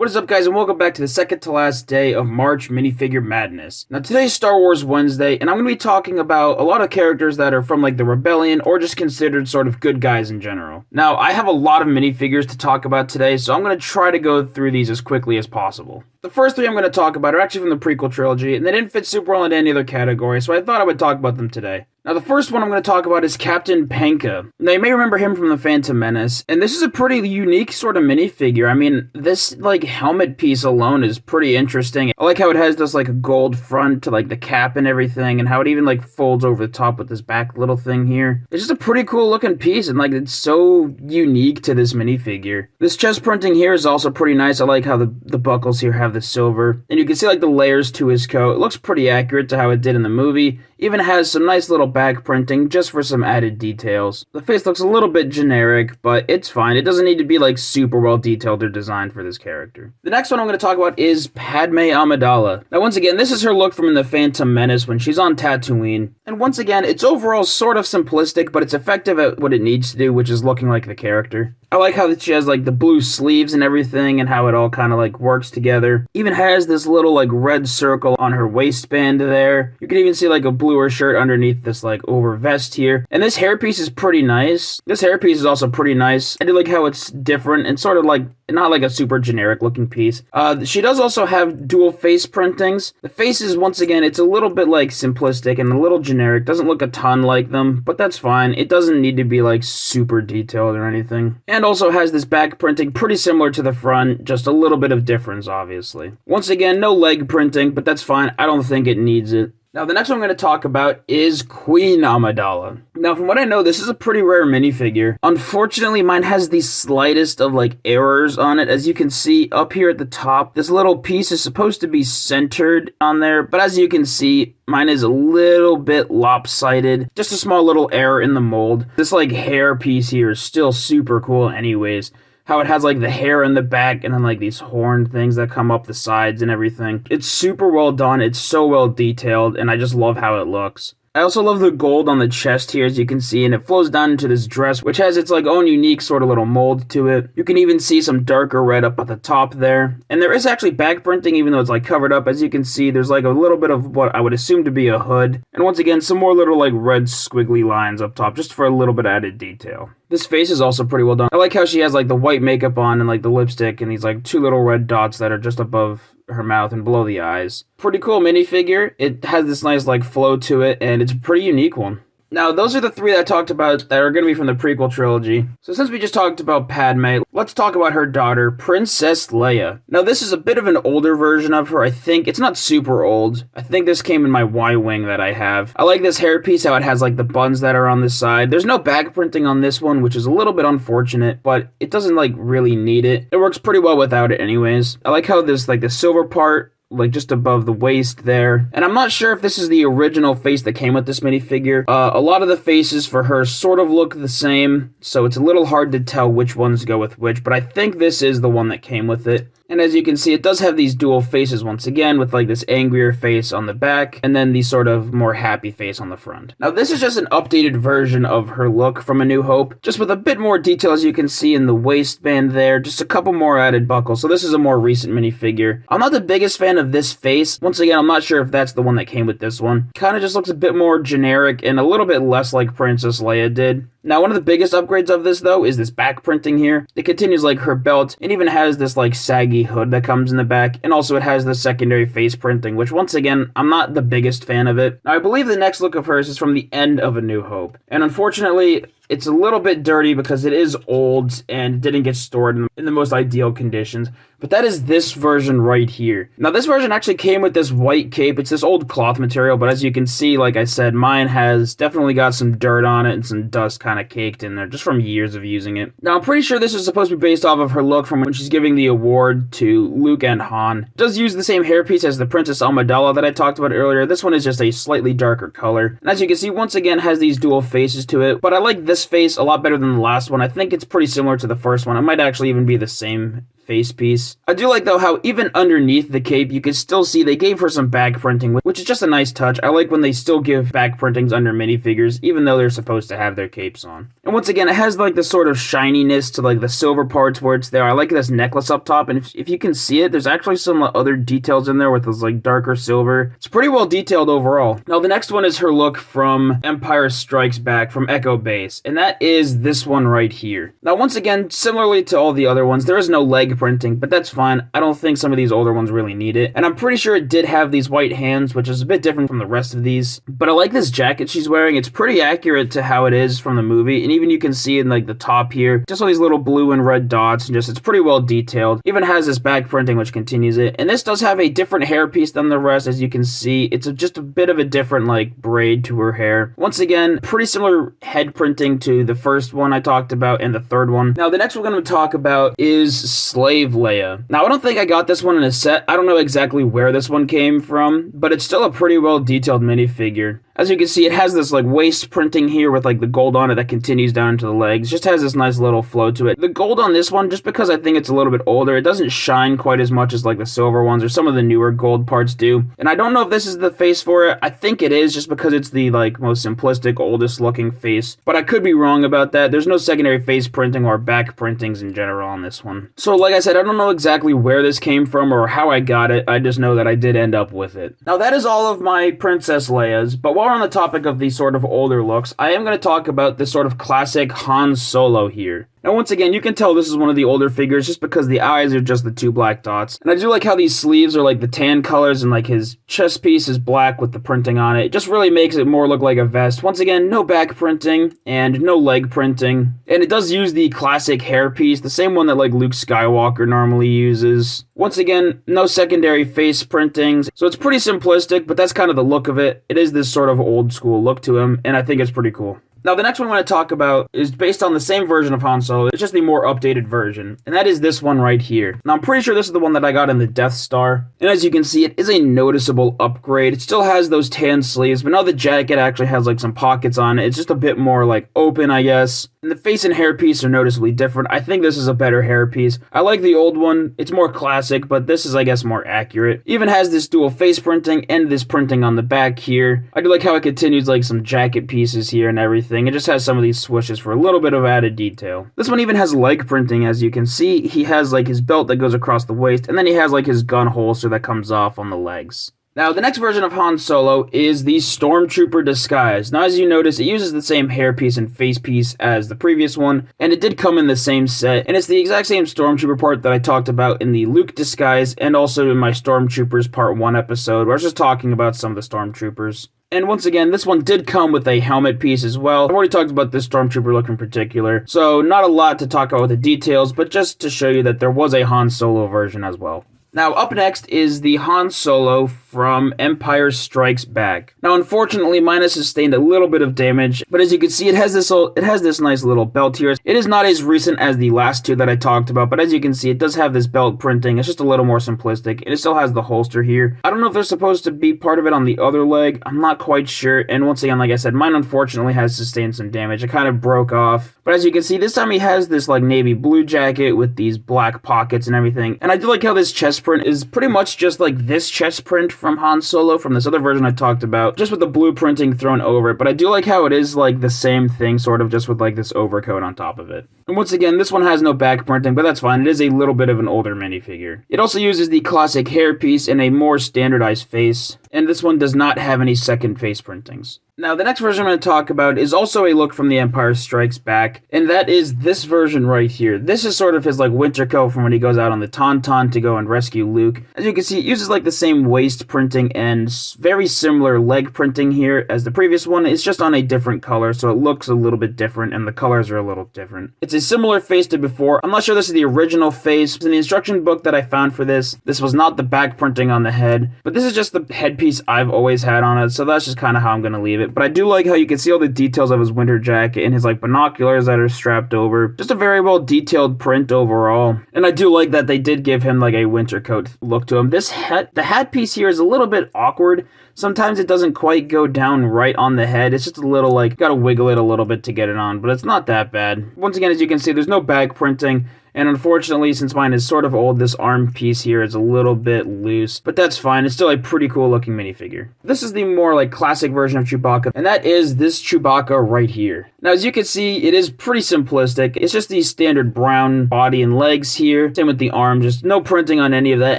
What is up, guys, and welcome back to the second to last day of March Minifigure Madness. Now, today's Star Wars Wednesday, and I'm going to be talking about a lot of characters that are from, like, the Rebellion, or just considered sort of good guys in general. Now, I have a lot of minifigures to talk about today, so I'm going to try to go through these as quickly as possible. The first three I'm going to talk about are actually from the prequel trilogy, and they didn't fit super well into any other category, so I thought I would talk about them today. Now, the first one I'm going to talk about is Captain Panka. Now, you may remember him from The Phantom Menace, and this is a pretty unique sort of minifigure. I mean, this, like, helmet piece alone is pretty interesting. I like how it has this, like, a gold front to, like, the cap and everything, and how it even, like, folds over the top with this back little thing here. It's just a pretty cool looking piece, and, like, it's so unique to this minifigure. This chest printing here is also pretty nice. I like how the buckles here have the silver, and you can see, like, the layers to his coat. It looks pretty accurate to how it did in the movie. Even has some nice little back printing just for some added details. The face looks a little bit generic, but it's fine. It doesn't need to be like super well detailed or designed for this character. The next one I'm going to talk about is Padme Amidala. Now, once again, this is her look from The Phantom Menace when she's on Tatooine. And once again, it's overall sort of simplistic, but it's effective at what it needs to do, which is looking like the character. I like how she has like the blue sleeves and everything and how it all kind of like works together. Even has this little like red circle on her waistband there. You can even see like a bluer shirt underneath this like over vest here. And this hairpiece is pretty nice. This hairpiece is also pretty nice. I do like how it's different and sort of like not like a super generic looking piece. She does also have dual face printings. The faces, once again, it's a little bit like simplistic and a little generic. Doesn't look a ton like them, but that's fine. It doesn't need to be like super detailed or anything. And also has this back printing pretty similar to the front, just a little bit of difference, obviously. Once again, no leg printing, but that's fine. I don't think it needs it. Now, the next one I'm going to talk about is Queen Amidala. Now, from what I know, this is a pretty rare minifigure. Unfortunately, mine has the slightest of, like, errors on it. As you can see up here at the top, this little piece is supposed to be centered on there, but as you can see, mine is a little bit lopsided. Just a small little error in the mold. This, like, hair piece here is still super cool anyways. How it has like the hair in the back and then like these horn things that come up the sides and everything. It's super well done. It's so well detailed and I just love how it looks. I also love the gold on the chest here, as you can see, and it flows down into this dress, which has its like own unique sort of little mold to it. You can even see some darker red up at the top there. And there is actually back printing, even though it's like covered up. As you can see, there's like a little bit of what I would assume to be a hood. And once again, some more little like red squiggly lines up top, just for a little bit added detail. This face is also pretty well done. I like how she has like the white makeup on and like the lipstick and these like two little red dots that are just above her mouth and below the eyes. Pretty cool minifigure. It has this nice like flow to it and it's a pretty unique one. Now, those are the three that I talked about that are going to be from the prequel trilogy. So since we just talked about Padme, let's talk about her daughter, Princess Leia. Now, this is a bit of an older version of her, I think. It's not super old. I think this came in my Y-Wing that I have. I like this hairpiece, how it has, like, the buns that are on this side. There's no back printing on this one, which is a little bit unfortunate, but it doesn't, like, really need it. It works pretty well without it anyways. I like how there's, like, the silver part, like just above the waist there. And I'm not sure if this is the original face that came with this minifigure. A lot of the faces for her sort of look the same, so it's a little hard to tell which ones go with which, but I think this is the one that came with it. And as you can see, it does have these dual faces once again, with like this angrier face on the back, and then the sort of more happy face on the front. Now, this is just an updated version of her look from A New Hope, just with a bit more detail, as you can see in the waistband there, just a couple more added buckles. So this is a more recent minifigure. I'm not the biggest fan of this face. Once again, I'm not sure if that's the one that came with this one. Kind of just looks a bit more generic and a little bit less like Princess Leia did. Now, one of the biggest upgrades of this, though, is this back printing here. It continues like her belt. It even has this like saggy hood that comes in the back, and also it has the secondary face printing, which once again, I'm not the biggest fan of it. Now, I believe the next look of hers is from the end of A New Hope, and unfortunately, it's a little bit dirty because it is old and didn't get stored in the most ideal conditions. But that is this version right here. Now, this version actually came with this white cape. It's this old cloth material, but as you can see, like I said, mine has definitely got some dirt on it and some dust kind of caked in there just from years of using it. Now, I'm pretty sure this is supposed to be based off of her look from when she's giving the award to Luke and Han. It does use the same hairpiece as the Princess Amidala that I talked about earlier. This one is just a slightly darker color. And as you can see, once again, has these dual faces to it, but I like this face a lot better than the last one. I think it's pretty similar to the first one. It might actually even be the same face piece. I do like though how even underneath the cape you can still see they gave her some back printing, which is just a nice touch. I like when they still give back printings under minifigures even though they're supposed to have their capes on. And once again, it has like the sort of shininess to like the silver parts where it's there. I like this necklace up top, and if you can see it, there's actually some other details in there with this like darker silver. It's pretty well detailed overall. Now the next one is her look from Empire Strikes Back from Echo Base, and that is this one right here. Now once again, similarly to all the other ones, there is no leg printing, but that's fine. I don't think some of these older ones really need it, and I'm pretty sure it did have these white hands, which is a bit different from the rest of these. But I like this jacket she's wearing. It's pretty accurate to how it is from the movie, and even you can see in like the top here, just all these little blue and red dots, and just it's pretty well detailed. Even has this back printing which continues it, and this does have a different hairpiece than the rest. As you can see, it's just a bit of a different like braid to her hair. Once again, pretty similar head printing to the first one I talked about and the third one. Now the next we're going to talk about is Slave Leia. Now I don't think I got this one in a set. I don't know exactly where this one came from, but it's still a pretty well detailed minifigure. As you can see, it has this like waist printing here with like the gold on it that continues down into the legs. Just has this nice little flow to it. The gold on this one, just because I think it's a little bit older, it doesn't shine quite as much as like the silver ones or some of the newer gold parts do. And I don't know if this is the face for it. I think it is, just because it's the like most simplistic, oldest looking face. But I could be wrong about that. There's no secondary face printing or back printings in general on this one. So like I said, I don't know exactly where this came from or how I got it. I just know that I did end up with it. Now that is all of my Princess Leias, but while we're on the topic of these sort of older looks, I am going to talk about this sort of classic Han Solo here. Now once again, you can tell this is one of the older figures just because the eyes are just the two black dots. And I do like how these sleeves are like the tan colors and like his chest piece is black with the printing on it. It just really makes it more look like a vest. Once again, no back printing and no leg printing. And it does use the classic hair piece, the same one that like Luke Skywalker normally uses. Once again, no secondary face printings. So it's pretty simplistic, but that's kind of the look of it. It is this sort of old school look to him, and I think it's pretty cool. Now, the next one I want to talk about is based on the same version of Han Solo. It's just the more updated version, and that is this one right here. Now, I'm pretty sure this is the one that I got in the Death Star, and as you can see, it is a noticeable upgrade. It still has those tan sleeves, but now the jacket actually has like some pockets on it. It's just a bit more like open, I guess. And the face and hairpiece are noticeably different. I think this is a better hairpiece. I like the old one. It's more classic, but this is, I guess, more accurate. Even has this dual face printing and this printing on the back here. I do like how it continues like some jacket pieces here and everything. It just has some of these swooshes for a little bit of added detail. This one even has leg printing, as you can see. He has like his belt that goes across the waist, and then he has like his gun holster that comes off on the legs. Now, the next version of Han Solo is the Stormtrooper Disguise. Now, as you notice, it uses the same hairpiece and face piece as the previous one, and it did come in the same set, and it's the exact same Stormtrooper part that I talked about in the Luke Disguise, and also in my Stormtroopers Part 1 episode, where I was just talking about some of the Stormtroopers. And once again, this one did come with a helmet piece as well. I've already talked about this Stormtrooper look in particular, so not a lot to talk about with the details, but just to show you that there was a Han Solo version as well. Now, up next is the Han Solo from Empire Strikes Back. Now, unfortunately, mine has sustained a little bit of damage, but as you can see, it has this nice little belt here. It is not as recent as the last two that I talked about, but as you can see, it does have this belt printing. It's just a little more simplistic, and it still has the holster here. I don't know if they're supposed to be part of it on the other leg. I'm not quite sure, and once again, like I said, mine unfortunately has sustained some damage. It kind of broke off, but as you can see, this time he has this like navy blue jacket with these black pockets and everything, and I do like how this chest print is pretty much just like this chest print from Han Solo from this other version I talked about, just with the blue printing thrown over it, but I do like how it is like the same thing, sort of just with like this overcoat on top of it. And once again, this one has no back printing, but that's fine. It is a little bit of an older minifigure. It also uses the classic hairpiece and a more standardized face, and this one does not have any second face printings. Now, the next version I'm going to talk about is also a look from The Empire Strikes Back, and that is this version right here. This is sort of his like winter coat from when he goes out on the Tauntaun to go and rescue Luke. As you can see, it uses like the same waist printing and very similar leg printing here as the previous one. It's just on a different color, so it looks a little bit different, and the colors are a little different. It's a similar face to before. I'm not sure this is the original face. In the instruction book that I found for this was not the back printing on the head, but this is just the headpiece I've always had on it, so that's just kind of how I'm going to leave it. But I do like how you can see all the details of his winter jacket and his like binoculars that are strapped over. Just a very well detailed print overall. And I do like that they did give him like a winter coat look to him. The hat piece here is a little bit awkward. Sometimes it doesn't quite go down right on the head. It's just a little like, gotta wiggle it a little bit to get it on, but it's not that bad. Once again, as you can see, there's no back printing, And unfortunately, since mine is sort of old, this arm piece here is a little bit loose, but that's fine. It's still a pretty cool looking minifigure. This is the more like classic version of Chewbacca, and that is this Chewbacca right here. Now, as you can see, it is pretty simplistic. It's just the standard brown body and legs here. Same with the arm, just no printing on any of that.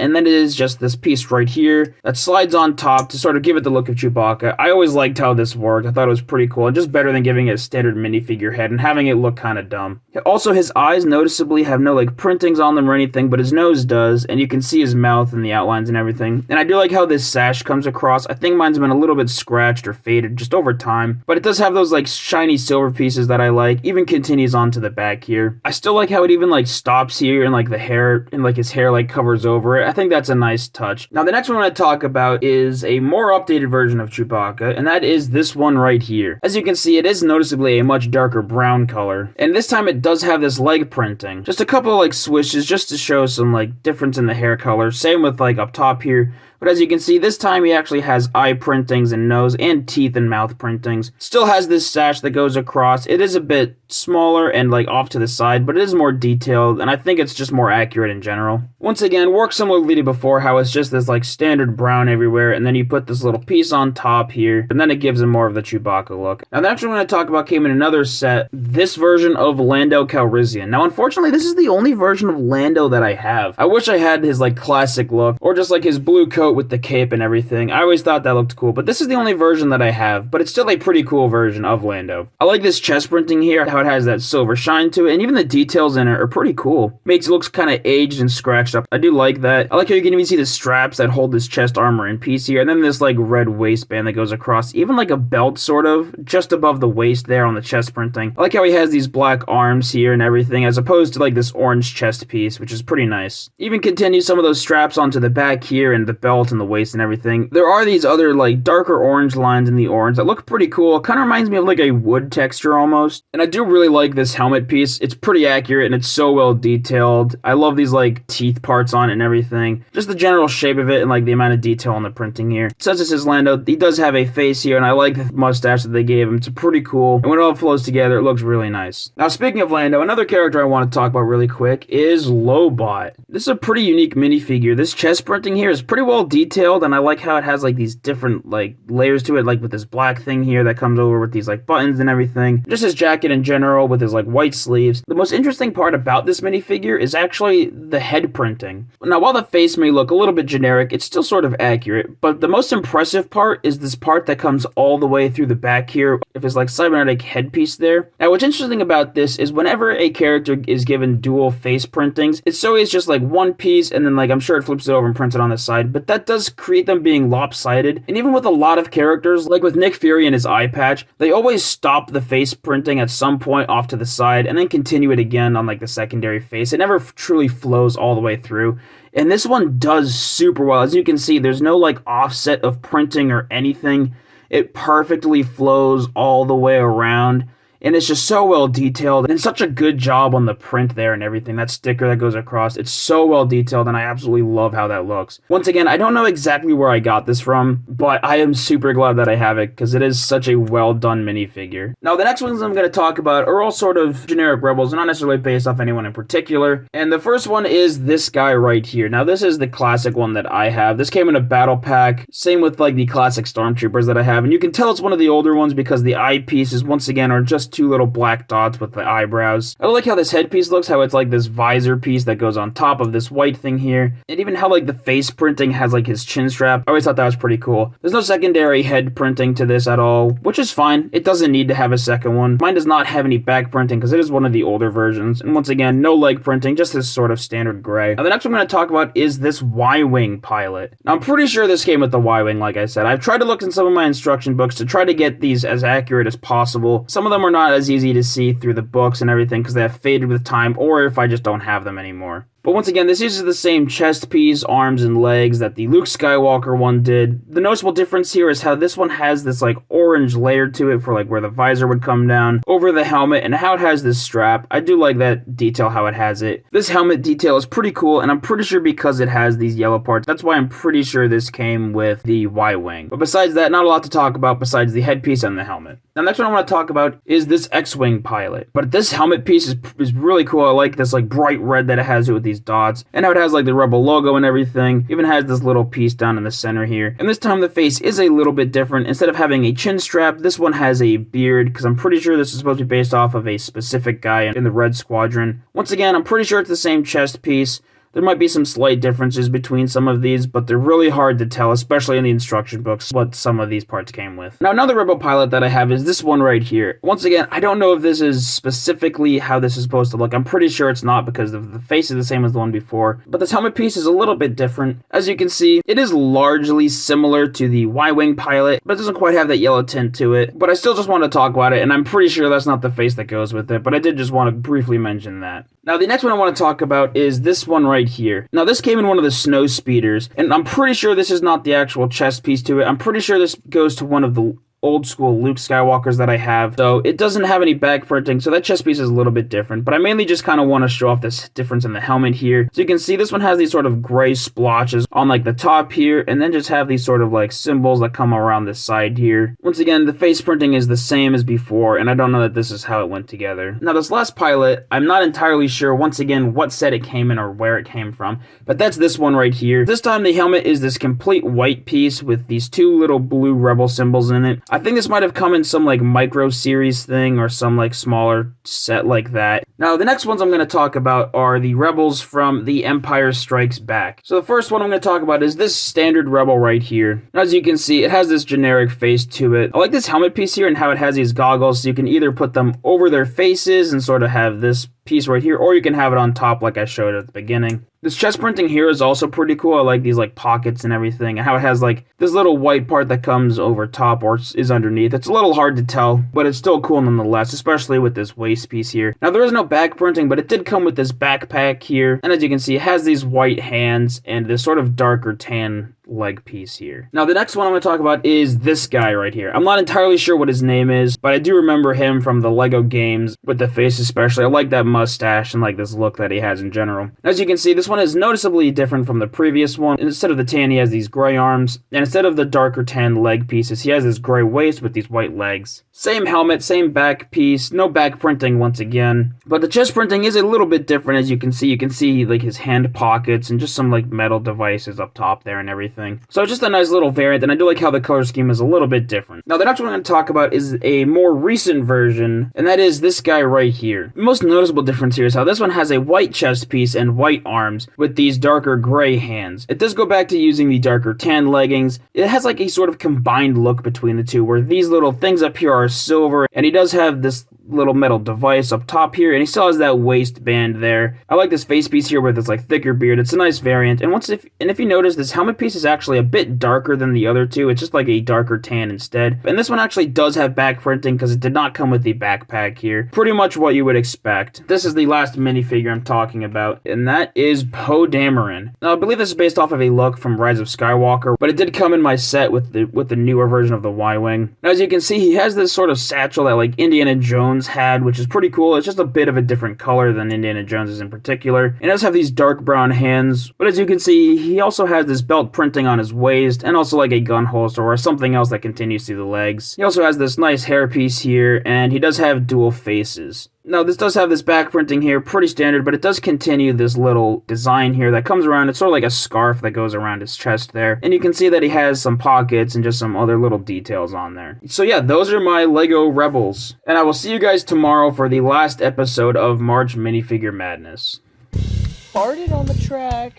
And then it is just this piece right here that slides on top to sort of give it the look of Chewbacca. I always liked how this worked. I thought it was pretty cool, and just better than giving it a standard minifigure head and having it look kind of dumb. Also, his eyes noticeably have no like printings on them or anything, but his nose does, and you can see his mouth and the outlines and everything. And I do like how this sash comes across. I think mine's been a little bit scratched or faded just over time, but it does have those like shiny silver pieces that I like. Even continues on to the back here. I still like how it even like stops here and like the hair and like his hair like covers over it. I think that's a nice touch. Now the next one I want to talk about is a more updated version of Chewbacca, and that is this one right here. As you can see, it is noticeably a much darker brown color, and this time it does have this leg printing. Just a couple of like swishes just to show some like difference in the hair color. Same with like up top here. But as you can see, this time he actually has eye printings and nose and teeth and mouth printings. Still has this sash that goes across. It is a bit smaller and like off to the side, but it is more detailed, and I think it's just more accurate in general. Once again, works similarly to before, how it's just this like standard brown everywhere, and then you put this little piece on top here, and then it gives him more of the Chewbacca look. Now the next one I'm going to talk about came in another set, this version of Lando Calrissian. Now unfortunately, this is the only version of Lando that I have. I wish I had his like classic look, or just like his blue coat with the cape and everything. I always thought that looked cool, but this is the only version that I have, but it's still a pretty cool version of Lando. I like this chest printing here, how it has that silver shine to it, and even the details in it are pretty cool. Makes it looks kind of aged and scratched up. I do like that. I like how you can even see the straps that hold this chest armor in piece here, and then this like red waistband that goes across, even like a belt sort of, just above the waist there on the chest printing. I like how he has these black arms here and everything, as opposed to like this orange chest piece, which is pretty nice. Even continues some of those straps onto the back here and the belt and the waist and everything. There are these other like darker orange lines in the orange that look pretty cool. It kind of reminds me of like a wood texture almost. And I do really like this helmet piece. It's pretty accurate and it's so well detailed. I love these like teeth parts on it and everything. Just the general shape of it and like the amount of detail on the printing here. Since this is Lando, he does have a face here, and I like the mustache that they gave him. It's pretty cool. And when it all flows together, it looks really nice. Now speaking of Lando, another character I want to talk about really quick is Lobot. This is a pretty unique minifigure. This chest printing here is pretty well detailed, and I like how it has like these different like layers to it, like with this black thing here that comes over with these like buttons and everything. Just his jacket in general with his like white sleeves. The most interesting part about this minifigure is actually the head printing. Now while the face may look a little bit generic, it's still sort of accurate, but the most impressive part is this part that comes all the way through the back here of his like cybernetic headpiece there. Now what's interesting about this is whenever a character is given dual face printings, it's always just like one piece, and then like I'm sure it flips it over and prints it on the side, but that does create them being lopsided. And even with a lot of characters, like with Nick Fury and his eye patch, they always stop the face printing at some point off to the side and then continue it again on like the secondary face. It never truly flows all the way through. And this one does super well. As you can see, there's no like offset of printing or anything. It perfectly flows all the way around. And it's just so well detailed, and such a good job on the print there and everything. That sticker that goes across, it's so well detailed, and I absolutely love how that looks. Once again, I don't know exactly where I got this from, but I am super glad that I have it, because it is such a well done minifigure. Now, the next ones I'm going to talk about are all sort of generic rebels, not necessarily based off anyone in particular. And the first one is this guy right here. Now, this is the classic one that I have. This came in a battle pack, same with like the classic Stormtroopers that I have, and you can tell it's one of the older ones because the eyepieces, once again, are just two little black dots with the eyebrows. I like how this headpiece looks, how it's like this visor piece that goes on top of this white thing here, and even how like the face printing has like his chin strap. I always thought that was pretty cool. There's no secondary head printing to this at all, which is fine. It doesn't need to have a second one. Mine does not have any back printing because it is one of the older versions, and once again, no leg printing, just this sort of standard gray. Now the next one I'm going to talk about is this Y-Wing pilot. Now I'm pretty sure this came with the Y-Wing, like I said. I've tried to look in some of my instruction books to try to get these as accurate as possible. Some of them are not as easy to see through the books and everything because they have faded with time, or if I just don't have them anymore. But once again, this uses the same chest piece, arms, and legs that the Luke Skywalker one did. The noticeable difference here is how this one has this like orange layer to it for like where the visor would come down over the helmet, and how it has this strap. I do like that detail, how it has it. This helmet detail is pretty cool, and I'm pretty sure because it has these yellow parts, that's why I'm pretty sure this came with the Y-Wing. But besides that, not a lot to talk about besides the headpiece and the helmet. Now, next one I want to talk about is this X-Wing pilot. But this helmet piece is really cool. I like this like bright red that it has with these dots, and how it has like the Rebel logo and everything. Even has this little piece down in the center here. And this time the face is a little bit different. Instead of having a chin strap, this one has a beard, because I'm pretty sure this is supposed to be based off of a specific guy in the Red Squadron. Once again, I'm pretty sure it's the same chest piece. There might be some slight differences between some of these, but they're really hard to tell, especially in the instruction books, what some of these parts came with. Now, another Rebel pilot that I have is this one right here. Once again, I don't know if this is specifically how this is supposed to look. I'm pretty sure it's not, because the face is the same as the one before. But this helmet piece is a little bit different. As you can see, it is largely similar to the Y-Wing pilot, but it doesn't quite have that yellow tint to it. But I still just want to talk about it, and I'm pretty sure that's not the face that goes with it, but I did just want to briefly mention that. Now, the next one I want to talk about is this one right here. Now, this came in one of the snow speeders, and I'm pretty sure this is not the actual chest piece to it. I'm pretty sure this goes to one of the old school Luke Skywalkers that I have, so it doesn't have any back printing, so that chest piece is a little bit different, but I mainly just kind of want to show off this difference in the helmet here. So you can see this one has these sort of gray splotches on like the top here, and then just have these sort of like symbols that come around the side here. Once again, the face printing is the same as before, and I don't know that this is how it went together. Now, this last pilot, I'm not entirely sure once again what set it came in or where it came from, but that's this one right here. This time the helmet is this complete white piece with these two little blue Rebel symbols in it. I think this might have come in some like micro series thing or some like smaller set like that. Now, the next ones I'm going to talk about are the Rebels from The Empire Strikes Back. So the first one I'm going to talk about is this standard Rebel right here. As you can see, it has this generic face to it. I like this helmet piece here and how it has these goggles, so you can either put them over their faces and sort of have this piece right here, or you can have it on top like I showed at the beginning. This chest printing here is also pretty cool. I like these like pockets and everything, and how it has like this little white part that comes over top or is underneath. It's a little hard to tell, but it's still cool nonetheless, especially with this waist piece here. Now, there is no back printing, but it did come with this backpack here, and as you can see, it has these white hands and this sort of darker tan leg piece here. Now, the next one I'm going to talk about is this guy right here. I'm not entirely sure what his name is, but I do remember him from the Lego games, with the face especially. I like that mustache and like this look that he has in general. As you can see, this one is noticeably different from the previous one. Instead of the tan, he has these gray arms, and instead of the darker tan leg pieces, he has this gray waist with these white legs. Same helmet, same back piece, no back printing once again, but the chest printing is a little bit different. As you can see like his hand pockets and just some like metal devices up top there and everything. So it's just a nice little variant, and I do like how the color scheme is a little bit different. Now, the next one I'm going to talk about is a more recent version, and that is this guy right here. The most noticeable difference here is how this one has a white chest piece and white arms with these darker gray hands. It does go back to using the darker tan leggings. It has like a sort of combined look between the two, where these little things up here are silver, and he does have this little metal device up top here, and he still has that waistband there. I like this face piece here with this like thicker beard. It's a nice variant, and if you notice, this helmet piece is actually a bit darker than the other two. It's just like a darker tan instead, and this one actually does have back printing because it did not come with the backpack here. Pretty much what you would expect. This is the last minifigure I'm talking about, and that is Poe Dameron. Now, I believe this is based off of a look from Rise of Skywalker, but it did come in my set with the newer version of the Y-Wing. Now, as you can see, he has this sort of satchel that like Indiana Jones had, which is pretty cool. It's just a bit of a different color than Indiana Jones's in particular. And it does have these dark brown hands, but as you can see, he also has this belt printing on his waist, and also like a gun holster or something else that continues through the legs. He also has this nice hairpiece here, and he does have dual faces. Now, this does have this back printing here, pretty standard, but it does continue this little design here that comes around. It's sort of like a scarf that goes around his chest there. And you can see that he has some pockets and just some other little details on there. So yeah, those are my Lego Rebels. And I will see you guys tomorrow for the last episode of March Minifigure Madness. Farted on the track.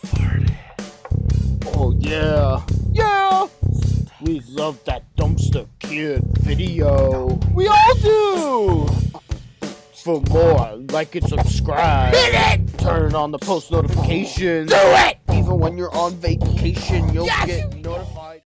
Farted. Oh yeah. Yeah! We love that Dumpster Kid video. We all do! For more, like and subscribe. Hit it! Turn on the post notifications. Do it! Even when you're on vacation, you'll get notified.